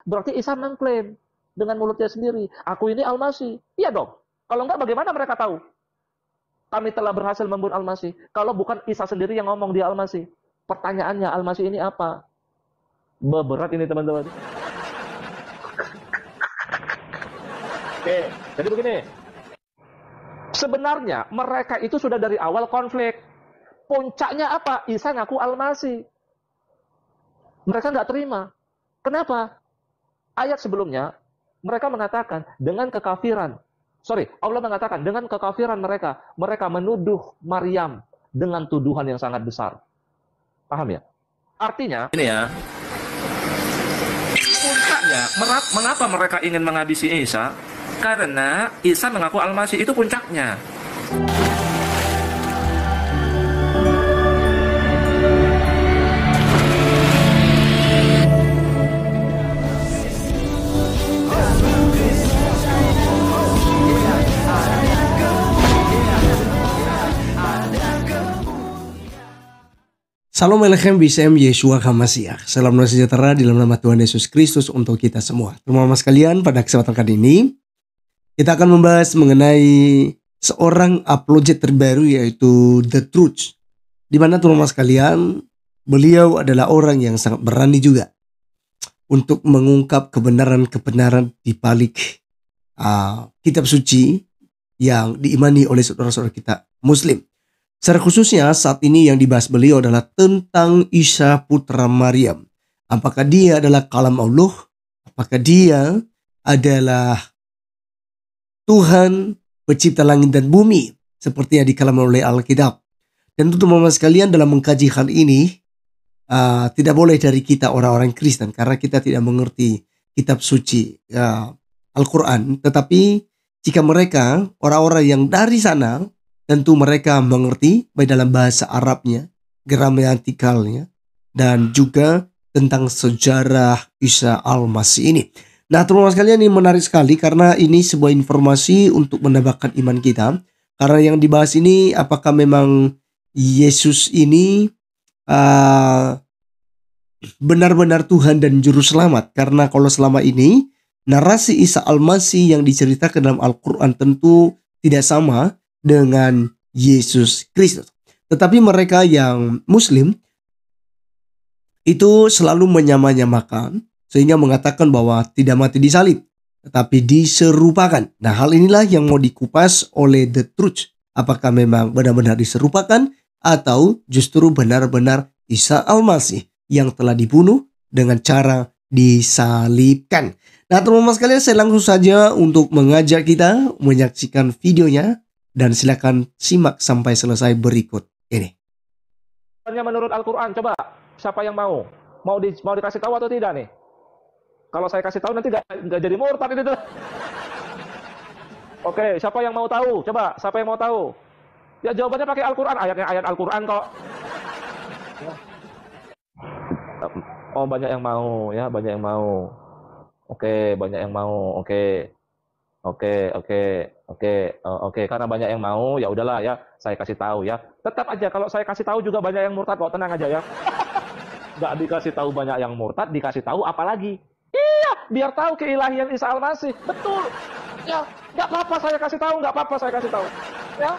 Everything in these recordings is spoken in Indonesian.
Berarti Isa mengklaim dengan mulutnya sendiri, aku ini Al-Masih. Iya dong. Kalau enggak, bagaimana mereka tahu kami telah berhasil membunuh Al-Masih? Kalau bukan Isa sendiri yang ngomong dia Al-Masih. Pertanyaannya, Al-Masih ini apa? Berat ini teman-teman. Oke, jadi begini. Sebenarnya mereka itu sudah dari awal konflik. Puncaknya apa? Isa ngaku Al-Masih. Mereka nggak terima. Kenapa? Ayat sebelumnya, mereka mengatakan dengan kekafiran. Allah mengatakan dengan kekafiran mereka menuduh Maryam dengan tuduhan yang sangat besar. Paham ya? Artinya, ini ya, puncaknya, mengapa mereka ingin menghabisi Isa? Karena Isa mengaku Al-Masih, itu puncaknya. Salam Elechem Bisem Yeshua HaMashiach. Salam sejahtera di dalam nama Tuhan Yesus Kristus untuk kita semua. Teman-teman sekalian, pada kesempatan kali ini kita akan membahas mengenai seorang apologet terbaru, yaitu The Truth. Di mana teman-teman sekalian, beliau adalah orang yang sangat berani juga untuk mengungkap kebenaran-kebenaran di balik kitab suci yang diimani oleh saudara-saudara kita Muslim. Secara khususnya saat ini yang dibahas beliau adalah tentang Isa putra Maryam. Apakah dia adalah kalam Allah? Apakah dia adalah Tuhan pencipta langit dan bumi seperti yang dikatakan oleh Alkitab? Dan untuk teman-teman sekalian, dalam mengkaji hal ini tidak boleh dari kita orang-orang Kristen karena kita tidak mengerti kitab suci Al-Quran. Tetapi jika mereka orang-orang yang dari sana, tentu mereka mengerti baik dalam bahasa Arabnya, gramatikalnya, dan juga tentang sejarah Isa Al-Masih ini. Nah teman-teman sekalian, ini menarik sekali karena ini sebuah informasi untuk menambahkan iman kita. Karena yang dibahas ini apakah memang Yesus ini benar-benar Tuhan dan Juru Selamat. Karena kalau selama ini narasi Isa Al-Masih yang diceritakan dalam Al-Quran tentu tidak sama dengan Yesus Kristus. Tetapi mereka yang Muslim itu selalu menyamanyamakan sehingga mengatakan bahwa tidak mati disalib, tetapi diserupakan. Nah hal inilah yang mau dikupas oleh The Truth. Apakah memang benar-benar diserupakan atau justru benar-benar Isa Al-Masih yang telah dibunuh dengan cara disalibkan. Nah teman-teman sekalian, saya langsung saja untuk mengajak kita menyaksikan videonya. Dan silakan simak sampai selesai berikut ini. Menurut Al-Quran, coba siapa yang mau dikasih tahu atau tidak nih? Kalau saya kasih tahu nanti nggak jadi murtad itu. Oke, siapa yang mau tahu? Coba, siapa yang mau tahu? Ya jawabannya pakai Al-Quran, ayatnya ayat Al-Quran kok. Oh banyak yang mau ya, banyak yang mau. Oke, banyak yang mau. Oke. Oke, karena banyak yang mau, ya udahlah ya, saya kasih tahu ya. Tetap aja kalau saya kasih tahu juga banyak yang murtad kok, tenang aja ya. Nggak dikasih tahu banyak yang murtad, dikasih tahu apalagi? Iya, biar tahu keilahian Isa Al-Masih. Betul. Ya, nggak apa-apa saya kasih tahu, nggak apa-apa saya kasih tahu. Ya,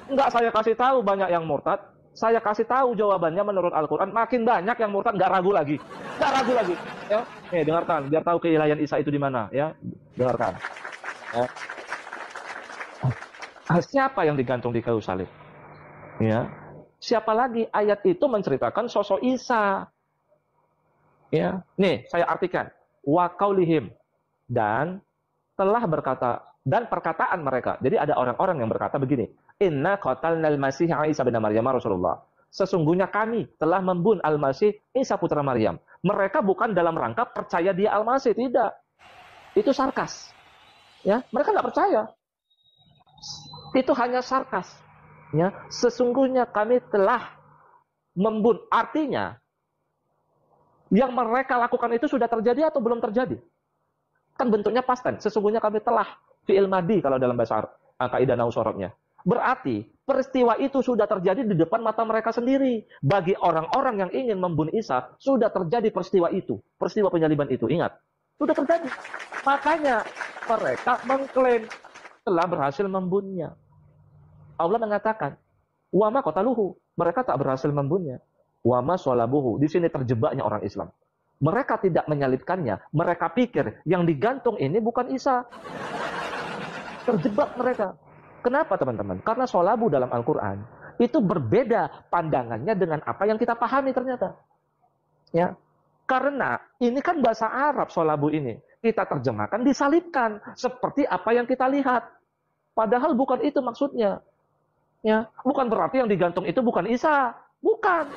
nggak saya kasih tahu banyak yang murtad, saya kasih tahu jawabannya menurut Al-Quran. Makin banyak yang murtad, nggak ragu lagi. Nggak ragu lagi. Ya, dengarkan, biar tahu keilahian Isa itu di mana. Ya, dengarkan. Ya. Siapa yang digantung di kayu salib? Ya. Siapa lagi? Ayat itu menceritakan sosok Isa. Ya. Nih, saya artikan. Wa qaulihim, dan telah berkata, dan perkataan mereka. Jadi ada orang-orang yang berkata begini, inna qatalnal masih Isa bin Maryam Rasulullah. Sesungguhnya kami telah membunuh Al-Masih Isa putra Maryam. Mereka bukan dalam rangka percaya dia Al-Masih, tidak. Itu sarkas. Ya, mereka nggak percaya. Itu hanya sarkas. Ya, sesungguhnya kami telah membunuh. Artinya, yang mereka lakukan itu sudah terjadi atau belum terjadi? Kan bentuknya past tense. Sesungguhnya kami telah fi'il madi kalau dalam bahasa kaidah nahwu sorobnya. Berarti peristiwa itu sudah terjadi di depan mata mereka sendiri. Bagi orang-orang yang ingin membunuh Isa, sudah terjadi peristiwa itu, peristiwa penyaliban itu. Ingat, Sudah terjadi. Makanya mereka mengklaim telah berhasil membunuhnya. Allah mengatakan, wa ma qataluhu, mereka tak berhasil membunuhnya. Wa ma shalabuhu, di sini terjebaknya orang Islam. Mereka tidak menyalibkannya, mereka pikir yang digantung ini bukan Isa. Terjebak mereka. Kenapa teman-teman? Karena sholabu dalam Al-Quran itu berbeda pandangannya dengan apa yang kita pahami ternyata. Ya, karena ini kan bahasa Arab sholabu ini. Kita terjemahkan disalibkan seperti apa yang kita lihat. Padahal bukan itu maksudnya. Ya, bukan berarti yang digantung itu bukan Isa. Bukan.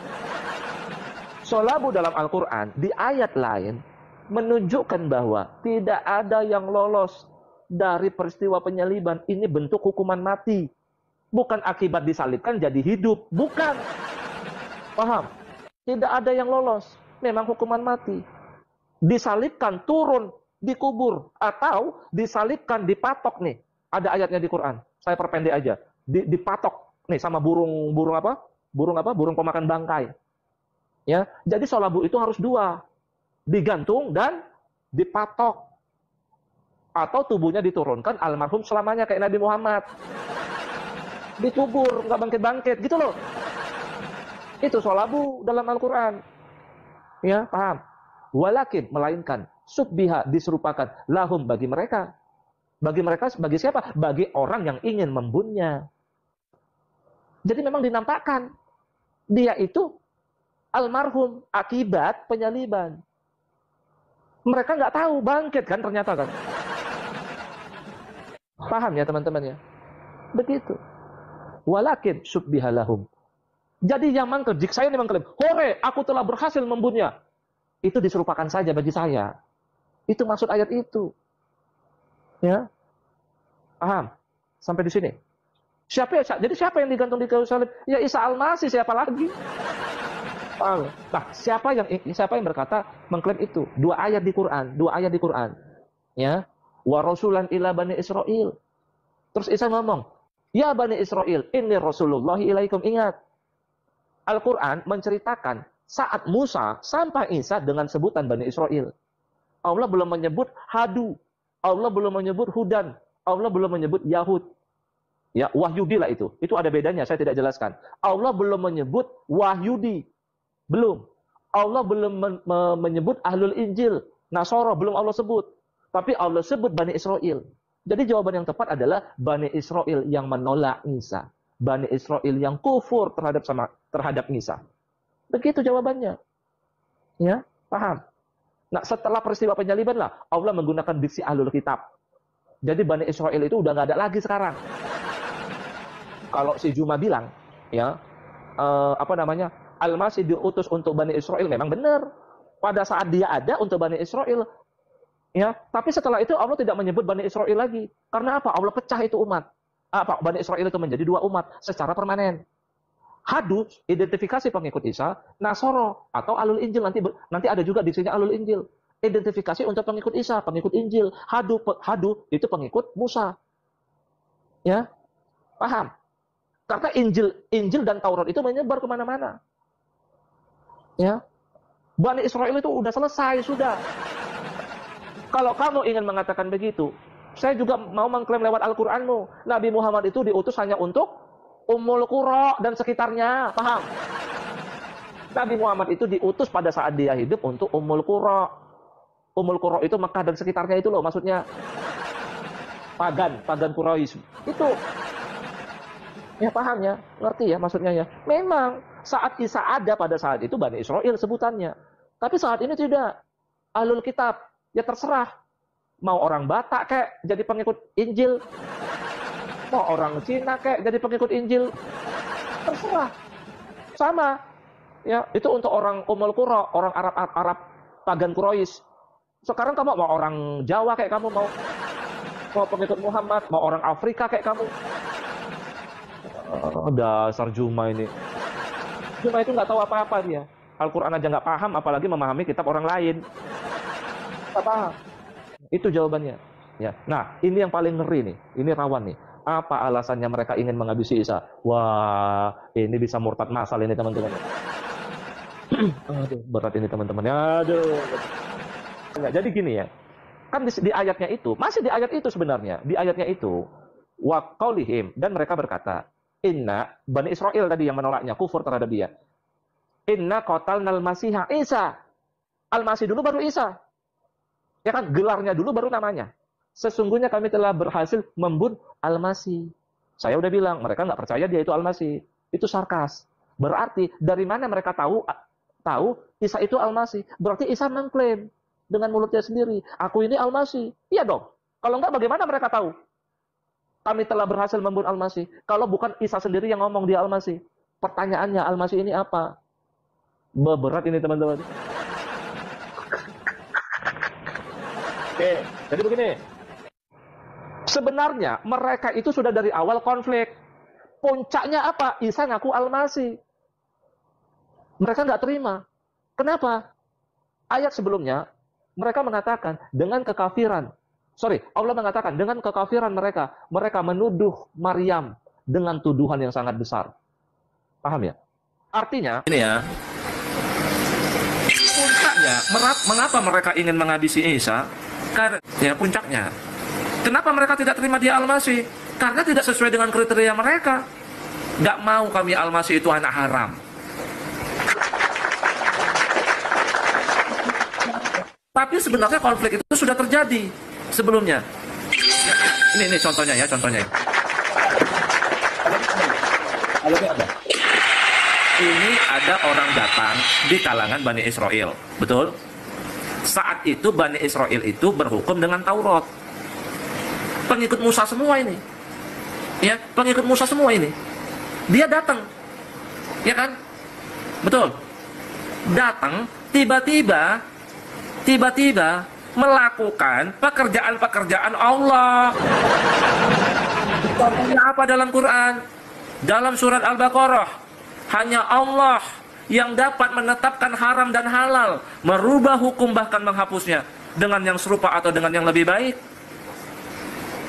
Sholabu dalam Al-Quran di ayat lain menunjukkan bahwa tidak ada yang lolos dari peristiwa penyaliban. Ini bentuk hukuman mati. Bukan akibat disalibkan jadi hidup. Bukan. Paham? Tidak ada yang lolos. Memang hukuman mati. Disalibkan, turun, dikubur. Atau disalibkan, dipatok nih. Ada ayatnya di Quran. Saya perpendek aja. Dipatok nih sama burung apa? Burung pemakan bangkai. Ya, jadi sholabu itu harus dua. Digantung dan dipatok. Atau tubuhnya diturunkan almarhum selamanya kayak Nabi Muhammad. Dikubur, nggak bangkit-bangkit, gitu loh. Itu sholabu dalam Al-Quran. Ya, paham? Walakin, melainkan, subbiha, diserupakan, lahum, bagi mereka. Bagi siapa? Bagi orang yang ingin membunuhnya. Jadi memang dinampakkan. Dia itu almarhum akibat penyaliban. Mereka nggak tahu, bangkit kan ternyata kan. Paham ya teman-teman ya? Begitu. Walakin subbiha lahum. Jadi yang mengklaim, jika saya ini mengklaim, hore, aku telah berhasil membunuhnya. Itu diserupakan saja bagi saya. Itu maksud ayat itu. Ya, paham? Sampai di sini. Jadi siapa yang digantung di kayu salib? Ya Isa Al-Masih, siapa lagi? Paham? Nah, siapa yang berkata mengklaim itu? Dua ayat di Quran. Ya, wa rasulan ila bani Israil. Terus Isa ngomong, ya bani Israil, inni Rasulullah ilaikum. Ingat, Al-Quran menceritakan saat Musa sampai Isa dengan sebutan bani Israil. Allah belum menyebut Hadu. Allah belum menyebut Hudan. Allah belum menyebut Yahud. Ya, Wahyudi lah itu. Itu ada bedanya, saya tidak jelaskan. Allah belum menyebut Wahyudi. Belum. Allah belum menyebut Ahlul Injil. Nasara belum Allah sebut. Tapi Allah sebut Bani Israel. Jadi jawaban yang tepat adalah Bani Israel yang menolak Isa. Bani Israel yang kufur terhadap Isa. Begitu jawabannya. Ya, paham? Nah, setelah peristiwa penyaliban lah, Allah menggunakan diksi Ahlul Kitab. Jadi Bani Israel itu udah nggak ada lagi sekarang. Kalau si Juma bilang, ya, Al-Masih diutus untuk Bani Israel, memang benar. Pada saat dia ada untuk Bani Israel, ya. Tapi setelah itu Allah tidak menyebut Bani Israel lagi. Karena apa? Allah pecah itu umat. Bani Israel itu menjadi dua umat secara permanen. Hadu, identifikasi pengikut Isa, Nasoro atau Alul Injil, nanti ada juga di sini Alul Injil. Identifikasi untuk pengikut Isa, pengikut Injil. Hadu itu pengikut Musa. Ya, paham? Karena Injil dan Taurat itu menyebar kemana-mana. Ya, Bani Israel itu udah selesai, sudah. Kalau kamu ingin mengatakan begitu, saya juga mau mengklaim lewat Al-Quranmu. Nabi Muhammad itu diutus hanya untuk Ummul Qura dan sekitarnya, paham? Nabi Muhammad itu diutus pada saat dia hidup untuk Ummul Qura. Ummul Qura itu Mekah dan sekitarnya itu loh, maksudnya pagan Quraisy. Itu. Ya paham ya, ngerti ya maksudnya ya. Memang saat Isa ada pada saat itu Bani Israel sebutannya. Tapi saat ini tidak. Ahlul Kitab, ya terserah. Mau orang Batak kayak jadi pengikut Injil. Mau orang Cina kayak jadi pengikut Injil. Terserah. Sama. Ya, itu untuk orang Ummul Qura, orang Arab pagan Quraisy. Sekarang kamu mau orang Jawa kayak kamu, mau pengikut Muhammad, mau orang Afrika kayak kamu. Dasar Juma ini. Juma itu nggak tahu apa-apa dia. Al-Quran aja nggak paham, apalagi memahami kitab orang lain. Nggak paham. Itu jawabannya. Ya. Nah, ini yang paling ngeri nih. Ini rawan nih. Apa alasannya mereka ingin menghabisi Isa? Wah, ini bisa murtad masal ini teman-teman. Aduh, berat ini teman-teman. Aduh. Jadi gini ya. kan di ayatnya itu, masih di ayat itu sebenarnya, di ayatnya itu, wa qaulihim, dan mereka berkata, inna, Bani Israel tadi yang menolaknya, kufur terhadap dia, inna qatalnal masiha Isa, Al-Masih dulu baru Isa, ya kan, gelarnya dulu baru namanya. Sesungguhnya kami telah berhasil membunuh Al-Masih. Saya udah bilang, mereka nggak percaya dia itu Al-Masih. Itu sarkas. Berarti dari mana mereka tahu Isa itu Al-Masih? Berarti Isa mengklaim dengan mulutnya sendiri, aku ini Al-Masih. Iya dong. Kalau nggak, bagaimana mereka tahu kami telah berhasil membunuh Al-Masih? Kalau bukan Isa sendiri yang ngomong dia Al-Masih. Pertanyaannya, Al-Masih ini apa? Berat ini teman-teman. Oke, jadi begini. Sebenarnya mereka itu sudah dari awal konflik. Puncaknya apa? Isa ngaku Al-Masih. Mereka nggak terima. Kenapa? Ayat sebelumnya, mereka mengatakan dengan kekafiran. Allah mengatakan dengan kekafiran mereka menuduh Maryam dengan tuduhan yang sangat besar. Paham ya? Artinya, ini ya, puncaknya, mengapa mereka ingin menghabisi Isa? Karena, ya puncaknya, kenapa mereka tidak terima dia Al-Masih? Karena tidak sesuai dengan kriteria mereka. Nggak mau kami Al-Masih itu anak haram. Tapi sebenarnya konflik itu sudah terjadi sebelumnya. Ini contohnya ya, contohnya. Ini ada orang datang di kalangan Bani Israel, betul? Saat itu Bani Israel itu berhukum dengan Taurat. Pengikut Musa semua ini. Ya, pengikut Musa semua ini. Dia datang. Ya kan? Betul. Datang tiba-tiba melakukan pekerjaan-pekerjaan Allah. Contohnya apa dalam Quran? Dalam surat Al-Baqarah, hanya Allah yang dapat menetapkan haram dan halal, merubah hukum bahkan menghapusnya dengan yang serupa atau dengan yang lebih baik.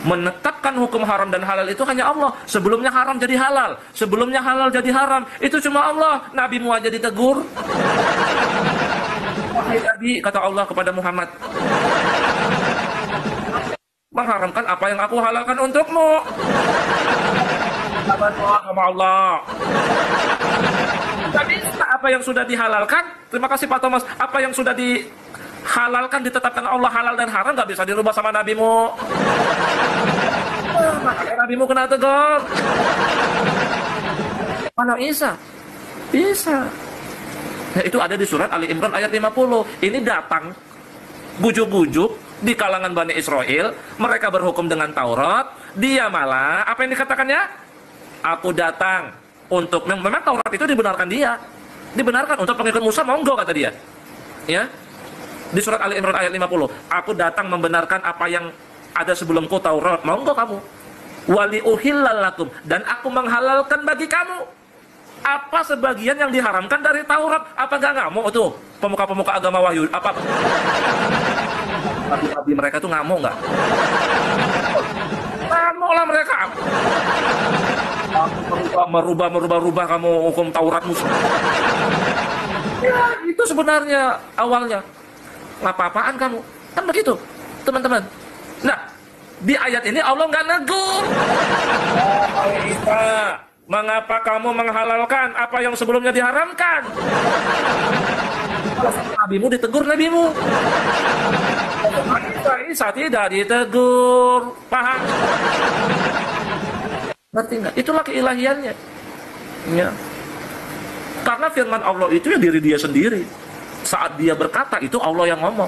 Menetapkan hukum haram dan halal itu hanya Allah. Sebelumnya haram jadi halal, sebelumnya halal jadi haram, itu cuma Allah. Nabimu aja ditegur. Wahai Nabi, kata Allah kepada Muhammad, mengharamkan apa yang aku halalkan untukmu. Sama Allah. Jadi apa yang sudah dihalalkan, terima kasih Pak Thomas, apa yang sudah dihalalkan, ditetapkan Allah halal dan haram, nggak bisa dirubah sama nabimu. Makanya nabimu kena tegur. Mana Isa? Bisa. Nah, itu ada di surat Ali Imran ayat 50. Ini datang bujuk-bujuk di kalangan Bani Israel, mereka berhukum dengan Taurat, dia malah apa yang dikatakannya? Aku datang untuk, memang Taurat itu dibenarkan dia. Dibenarkan untuk pengikut Musa, monggo kata dia. Ya. Di surat Ali Imran ayat 50, aku datang membenarkan apa yang ada sebelumku Taurat, monggo kamu. Wali uhillalakum, dan aku menghalalkan bagi kamu apa sebagian yang diharamkan dari Taurat. Apa gak ngamuk tuh pemuka-pemuka agama wahyu? Apa nabi mereka tuh ngamuk nggak? Ngamuk lah mereka. Merubah kamu hukum Tauratmu. Ya, itu sebenarnya awalnya. Apa-apaan kamu? Kan begitu, teman-teman. Nah, di ayat ini Allah nggak negur. Mengapa kamu menghalalkan apa yang sebelumnya diharamkan? Nabimu ditegur nabimu. Isa tidak ditegur. Paham? Ngerti nggak? Itulah keilahiannya. Ya. Karena firman Allah itu ya diri dia sendiri. Saat dia berkata, itu Allah yang ngomong.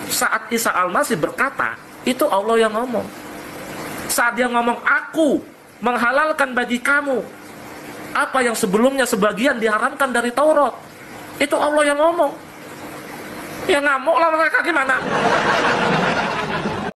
Saat Isa Al-Masih berkata, itu Allah yang ngomong. Saat dia ngomong, aku menghalalkan bagi kamu apa yang sebelumnya sebagian diharamkan dari Taurat, itu Allah yang ngomong. Ya ngamuk lah mereka, gimana?